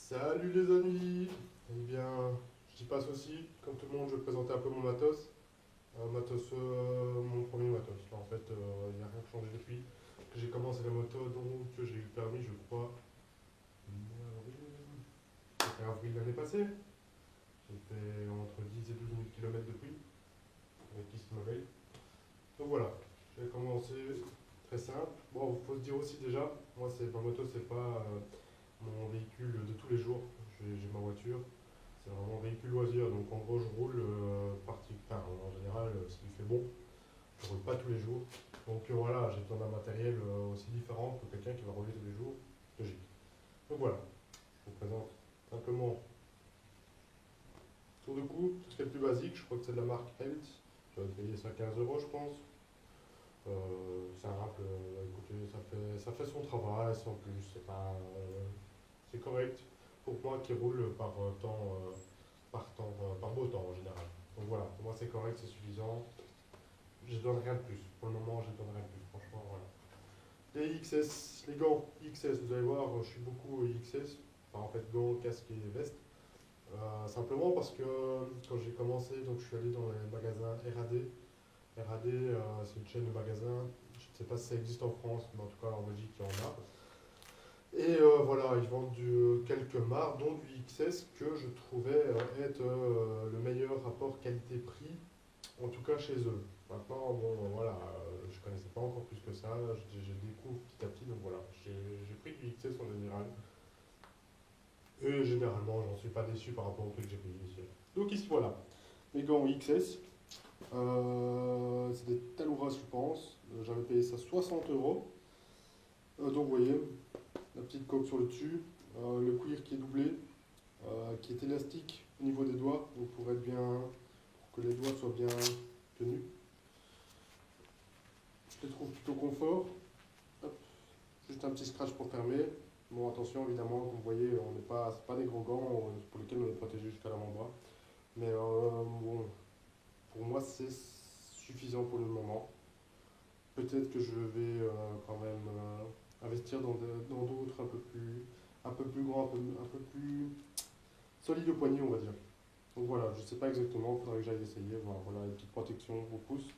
Salut les amis. Eh bien, j'y passe aussi. Comme tout le monde, je vais présenter un peu mon matos. Mon premier matos. Là, en fait, il n'y a rien changé depuis que j'ai commencé la moto. Donc, j'ai eu le permis, je crois, c'était avril l'année passée. J'ai fait entre 10 et 12 000 km depuis, avec qui se me. Donc voilà, j'ai commencé très simple. Bon, il faut se dire aussi déjà, moi, ma moto, c'est pas mon véhicule de tous les jours. J'ai ma voiture. C'est vraiment un véhicule loisir, donc en gros je roule enfin, en général s'il fait bon, je roule pas tous les jours. Donc voilà, j'ai besoin d'un matériel aussi différent que quelqu'un qui va rouler tous les jours. Logique. Donc voilà, je vous présente simplement tour de cou, tout ce qui est le plus basique, je crois que c'est de la marque Health. J'avais payé ça 15 euros je pense. Simple, écoutez, ça fait son travail, sans plus, c'est pas, c'est correct pour moi qui roule par beau temps en général. Donc voilà, pour moi c'est correct, c'est suffisant. Je ne donne rien de plus. Pour le moment, je ne donne rien de plus, franchement, voilà. Les XS, les gants XS, vous allez voir, je suis beaucoup XS. Enfin, en fait, gants, casque et veste. Simplement parce que quand j'ai commencé, donc je suis allé dans les magasins RAD. RAD, c'est une chaîne de magasins. Je ne sais pas si ça existe en France, mais en tout cas en Belgique, il y en a. Et voilà, ils vendent quelques marques, dont du XS, que je trouvais être le meilleur rapport qualité-prix, en tout cas chez eux. Maintenant, bon, voilà, je connaissais pas encore plus que ça, je découvre petit à petit, donc voilà, j'ai pris du XS en général. Et généralement, j'en suis pas déçu par rapport au prix que j'ai payé ici. Donc ici, voilà, mes gants XS, c'est des Talouras, je pense. J'avais payé ça 60 euros. Donc vous voyez, la petite coque sur le dessus, le cuir qui est doublé, qui est élastique au niveau des doigts, donc pour être bien, pour que les doigts soient bien tenus. Je les trouve plutôt confort. Hop, juste un petit scratch pour fermer. Bon, attention évidemment, comme vous voyez, on n'est pas, c'est pas des gros gants pour lesquels on est protégé jusqu'à l'avant-bras. Mais bon, pour moi c'est suffisant pour le moment. Peut-être que je vais quand même investir dans d'autres un peu plus grands, un peu plus solides au poignet, on va dire. Donc voilà, je ne sais pas exactement, il faudrait que j'aille essayer. Voilà, voilà une petite protection au pouce.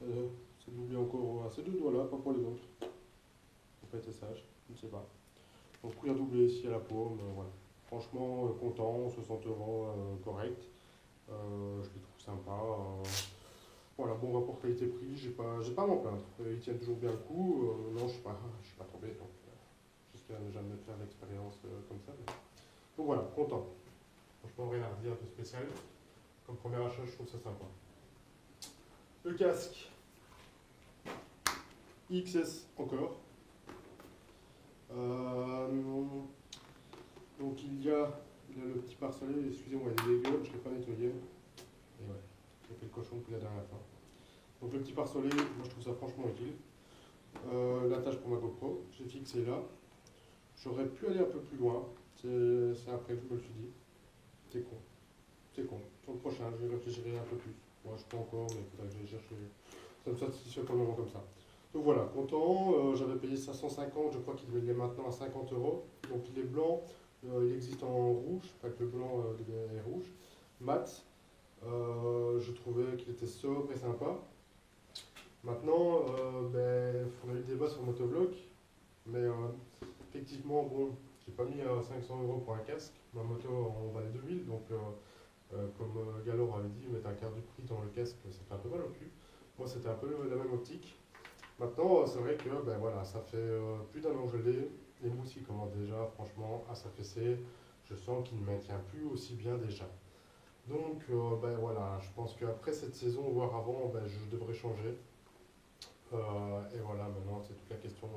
C'est doublé encore à ces deux doigts-là, pas pour les autres. Faut pas être sage, je ne sais pas. Donc cuir doublé ici à la paume, voilà. Franchement, content, 60 euros, correct. Je les trouve sympas. Voilà, bon rapport qualité-prix, j'ai pas à m'en plaindre. Ils tiennent toujours bien le coup. Non, je suis pas tombé, donc j'espère ne jamais faire l'expérience comme ça. Donc voilà, content. Franchement, rien à redire de spécial. Comme premier achat, je trouve ça sympa. Le casque XS encore. Euh, donc il y a le petit pare-soleil, excusez-moi, il est dégueu, je ne l'ai pas nettoyé. Et ouais, j'ai fait le cochon depuis la dernière fois. Donc le petit pare-soleil, moi je trouve ça franchement utile. L'attache pour ma GoPro, j'ai fixé là. J'aurais pu aller un peu plus loin, c'est après que je me le suis dit. C'est con, c'est con. Sur le prochain, je réfléchirai un peu plus. Moi je peux encore, mais il faudrait que j'aille chercher. Ça me satisfait pour le moment comme ça. Donc voilà, content, j'avais payé ça 150, je crois qu'il est maintenant à 50 euros. Donc il est blanc, il existe en rouge, enfin que le blanc est rouge, mat. Je trouvais qu'il était sobre et sympa. Maintenant, on a eu le débat sur le motovlog, mais effectivement, bon, j'ai pas mis 500 euros pour un casque. Ma moto en valait 2000, donc comme Galore avait dit, mettre un quart du prix dans le casque, ça fait un peu mal au cul. Moi, c'était un peu la même optique. Maintenant, c'est vrai que ben voilà, ça fait plus d'un an que je l'ai. Les mousses, ils commencent déjà, franchement, à s'affaisser. Je sens qu'il ne maintient plus aussi bien déjà. Donc, ben voilà, je pense qu'après cette saison, voire avant, ben, je devrais changer. Et voilà, maintenant, c'est toute la question,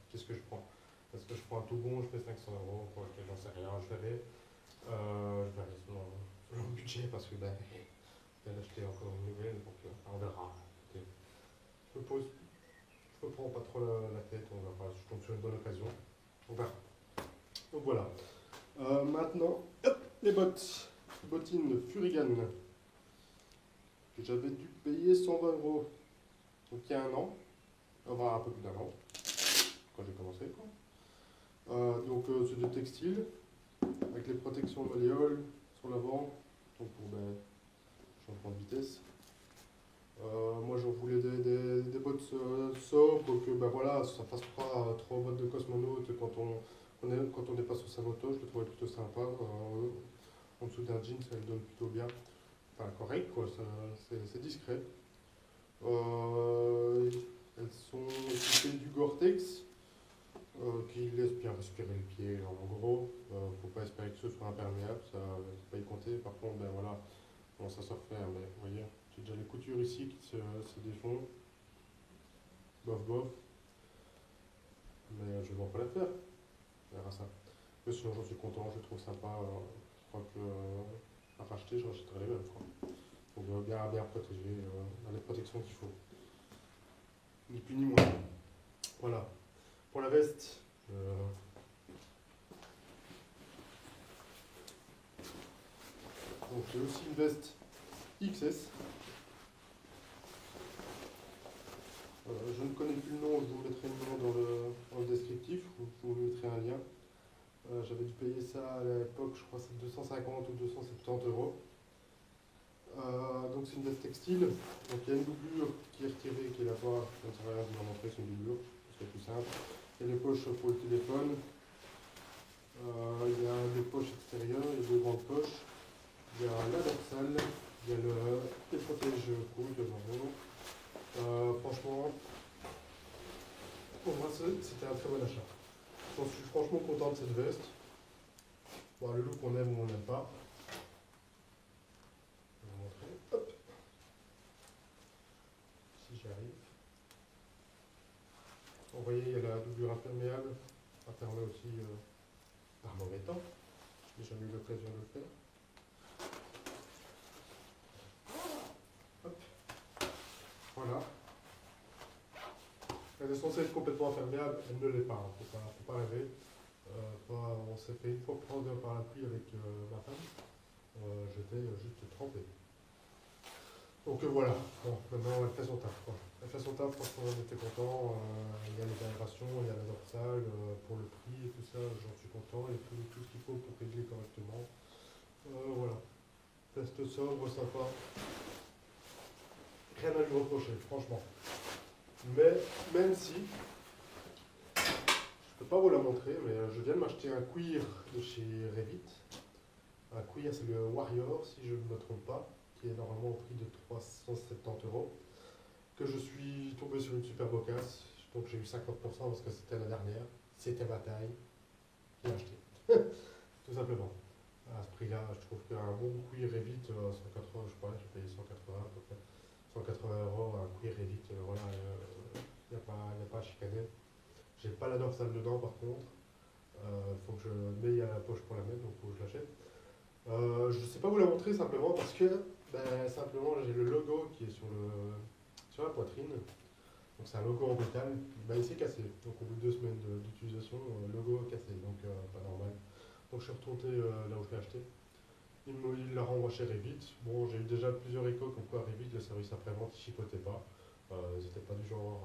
qu'est-ce que je prends? Est-ce que je prends un tout bon, je fais 500 euros, quoi, ok, j'en sais rien, je verrai selon mon budget, parce que ben, je vais acheter encore une nouvelle, donc on verra. Écoutez, je me pose, je me prends pas trop la tête, on verra, je tombe sur une bonne occasion, on verra. Donc voilà. Maintenant, hop, les bottes. Bottines Furigan, que j'avais dû payer 120 euros, donc il y a un an, enfin un peu plus d'un an, quand j'ai commencé, quoi. Donc c'est de textile, avec les protections malléoles sur l'avant, donc pour changement de vitesse. Moi j'en voulais des bottes sobres, que voilà, ça fasse pas trop bottes de cosmonaute quand on n'est pas sur sa moto, je le trouvais plutôt sympa. En dessous d'un jean, ça le donne plutôt bien. Enfin, correct, quoi, c'est discret. Elles sont équipées du Gore-Tex, qui laisse bien respirer le pied, en gros. Faut pas espérer que ce soit imperméable, ça faut pas y compter. Par contre, ben voilà, bon, ça se refait, mais vous voyez, j'ai déjà les coutures ici qui se défont. Bof, bof. Mais je vais pas la faire. On verra ça. Mais sinon, j'en suis content, je le trouve sympa. Je crois que à racheter, je rachèterai les mêmes, je crois. Donc bien protégé, dans les protections qu'il faut. Ni plus ni moins. Voilà. Pour la veste, donc j'ai aussi une veste XS. Je ne connais plus le nom, je vous mettrai le nom dans le descriptif, vous mettrez un lien. J'avais dû payer ça à l'époque, je crois que c'est 250 ou 270 euros. Donc c'est une veste textile, donc il y a une doublure qui est retirée, qui est là-bas, je ne sais rien vous en montrer, c'est une doublure, c'est plus simple. Il y a les poches pour le téléphone, il y a des poches extérieures, il y a deux grandes poches, il y a la dorsale, il y a les protège-coudes, franchement, pour moi c'était un très bon achat. J'en suis franchement content de cette veste. Bon, le look on aime ou on n'aime pas. Je vais vous montrer. Hop. Si j'y arrive. Vous voyez, il y a la doublure imperméable. Ça permet aussi par mauvais temps. J'ai jamais eu l'occasion de le faire. Hop. Voilà. Elle est censée être complètement imperméable, elle ne l'est pas. Il ne faut pas rêver. On s'est fait une fois prendre par la pluie avec ma femme. J'étais juste trempé. Donc voilà, bon, maintenant elle fait son taf. Quoi. Elle fait son taf, franchement on était content. Il y a les vibrations, il y a la dorsale, pour le prix et tout ça, j'en suis content. Il y a tout ce qu'il faut pour régler correctement. Voilà, test sobre, sympa. Rien à lui reprocher, franchement. Mais même si, je peux pas vous la montrer, mais je viens de m'acheter un cuir de chez Revit. Un cuir, c'est le Warrior, si je ne me trompe pas, qui est normalement au prix de 370 euros. Que je suis tombé sur une super bocasse, donc j'ai eu 50% parce que c'était la dernière. C'était ma taille, j'ai acheté. Tout simplement. À ce prix-là, je trouve qu'un bon cuir Revit, 180, je sais pas, j'ai payé 180 à peu près. 180 euros, un cuir Revit, voilà, il n'y a pas à chicaner. J'ai pas la dorsale dedans par contre. Faut que mais il y a la poche pour la mettre, donc faut que je l'achète. Je ne sais pas vous la montrer simplement parce que simplement j'ai le logo qui est sur la poitrine. Donc c'est un logo en métal. Il s'est cassé. Donc au bout de 2 semaines d'utilisation, le logo est cassé. Donc pas normal. Donc je suis retourné là où je l'ai acheté. Il la renvoie chez Revit. Bon, j'ai eu déjà plusieurs échos comme quoi Revit, le service après-vente, ils chipotaient pas. Ils n'étaient pas du genre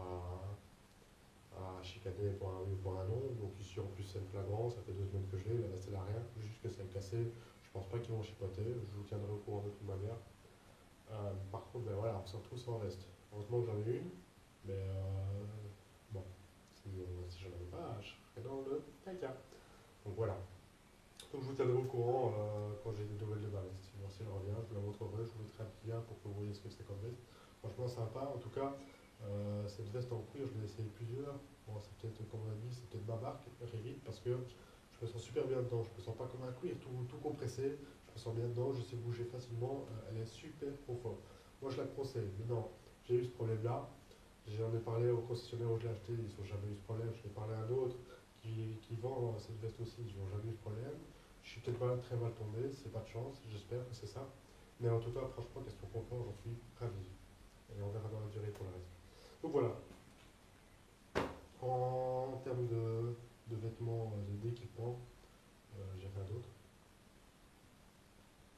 à chicaner pour un oui ou pour un non. Donc ici en plus c'est flagrant, ça fait 2 semaines que je l'ai, la veste elle a rien, juste que c'est cassé. Je pense pas qu'ils vont chipoter, je vous tiendrai au courant de toute manière. Par contre, voilà, on se retrouve sans veste. Heureusement que j'en ai une, mais bon, si j'en avais pas, je serais dans le caca. Donc voilà. Donc je vous tiendrai au courant quand j'ai des nouvelles de ma veste. Si elle revient, je vous la montrerai, je vous mettrai un petit lien pour que vous voyez ce que c'est comme veste. Franchement sympa, en tout cas, cette veste en cuir, je l'ai essayé plusieurs. Bon, c'est peut-être, comme on a dit, c'est peut-être ma marque, Revit, parce que je me sens super bien dedans. Je me sens pas comme un cuir tout compressé. Je me sens bien dedans, je sais bouger facilement. Elle est super confort. Moi, je la conseille. Maintenant, j'ai eu ce problème-là. J'en ai parlé au concessionnaire où je l'ai acheté, ils n'ont jamais eu ce problème. Je l'ai parlé à un autre qui vend cette veste aussi, ils n'ont jamais eu ce problème. Je suis peut-être pas très mal tombé, c'est pas de chance, j'espère que c'est ça. Mais en tout cas, franchement, question confort, j'en suis ravi. Et on verra dans la durée pour le reste. Donc voilà. En termes de vêtements, d'équipement, j'ai rien d'autre.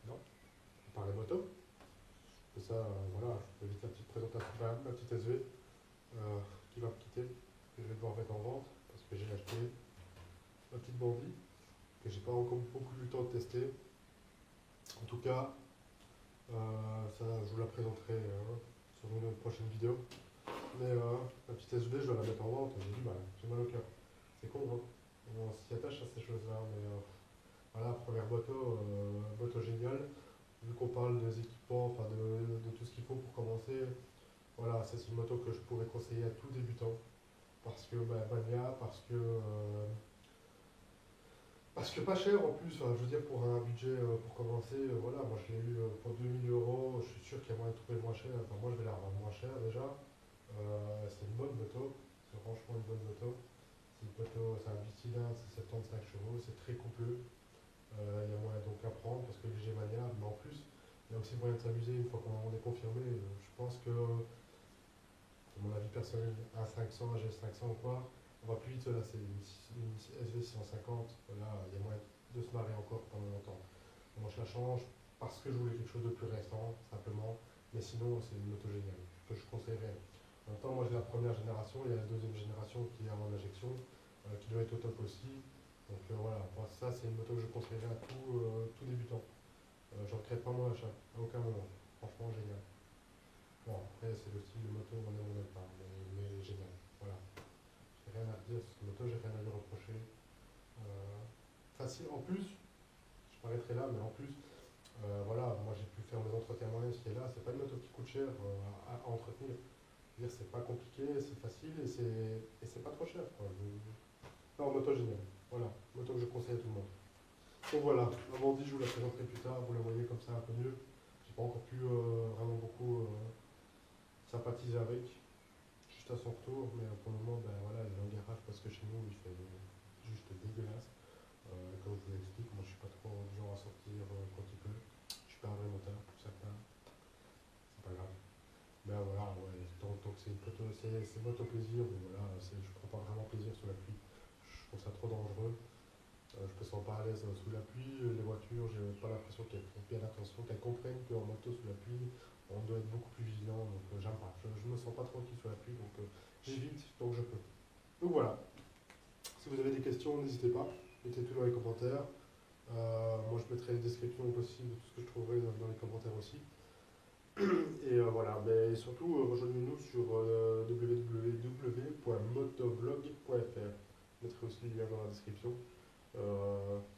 Non. À part les motos. Et ça, voilà, je fais vite la petite présentation, ma petite SV qui va me quitter, que je vais devoir mettre en vente parce que j'ai acheté ma petite bandit. que j'ai pas encore beaucoup eu le temps de tester. En tout cas, ça, je vous la présenterai sur une prochaine vidéo. Mais la petite SUV, je dois la mettre en vente. J'ai dit, bah, j'ai mal au cœur. C'est con, hein. On s'y attache à ces choses-là. Mais voilà, première moto géniale. Vu qu'on parle des équipements, enfin de tout ce qu'il faut pour commencer, voilà, c'est une moto que je pourrais conseiller à tout débutant. Parce que bah, Bania, parce que pas cher en plus, enfin, je veux dire pour un budget pour commencer, voilà, moi je l'ai eu pour 2000 euros, je suis sûr qu'il y a moyen de trouver moins cher, enfin moi je vais la revendre moins cher déjà. C'est une bonne moto, c'est franchement une bonne moto. C'est une moto, c'est un bicylindre, c'est 75 chevaux, c'est très coupleux. Il y a moyen donc à prendre parce que léger maniable, mais en plus il y a aussi moyen de s'amuser une fois qu'on est confirmé. Je pense que, de mon avis personnel, un 500, un GS500 ou quoi, on va plus vite se lasser. Une SV650, voilà, il y a moyen de se marrer encore pendant longtemps. Moi je la change parce que je voulais quelque chose de plus récent, simplement, mais sinon c'est une moto géniale que je conseillerais. En même temps, moi j'ai la première génération, il y a la deuxième génération qui est en injection, qui doit être au top aussi. Donc voilà, moi, ça c'est une moto que je conseillerais à tout débutant. Je ne regrette pas mon achat, à aucun moment. Franchement, génial. Bon, après, c'est le style de moto, on aime ou on n'aime pas, mais génial. Voilà. J'ai rien à dire sur cette moto, j'ai rien à lui reprocher. Facile, en plus, je m'arrêterai là, mais en plus, voilà, moi j'ai pu faire mes entretiens moyens, ce qui est là, c'est pas une moto qui coûte cher à entretenir. Je veux dire, c'est pas compliqué, c'est facile et c'est pas trop cher, quoi. Non, moto géniale. Voilà, moto que je conseille à tout le monde. Donc voilà, avant dit, je vous la présenterai plus tard, vous la voyez comme ça un peu mieux. J'ai pas encore pu vraiment beaucoup sympathiser avec, juste à son retour, mais pour le moment, ben voilà, elle est en garage parce que chez nous, il fait juste dégueulasse. Comme je vous l'explique, moi je suis pas trop du genre à sortir quand il pleut. Je suis pas un vrai motard pour certains, c'est pas grave. Ben voilà, ouais, donc c'est une moto, c'est moto plaisir, mais voilà, je prends pas vraiment plaisir sous la pluie. Je trouve ça trop dangereux. Je me sens pas à l'aise sous la pluie. Les voitures, j'ai pas l'impression qu'elles font bien attention, qu'elles comprennent qu'en moto sous la pluie, on doit être beaucoup plus vigilant. Donc j'aime pas. Je me sens pas tranquille sous la pluie, donc j'évite tant que je peux. Donc voilà. Si vous avez des questions, n'hésitez pas. Mettez tout dans les commentaires. Moi, je mettrai les descriptions possibles de tout ce que je trouverai dans les commentaires aussi. Et voilà. Mais surtout, rejoignez-nous sur www.motovlog.fr. Je mettrai aussi le lien dans la description.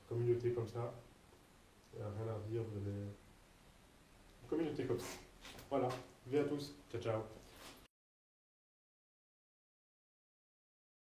Communauté comme ça, rien à dire, vous avez une communauté comme ça. Voilà, bien à tous, ciao ciao.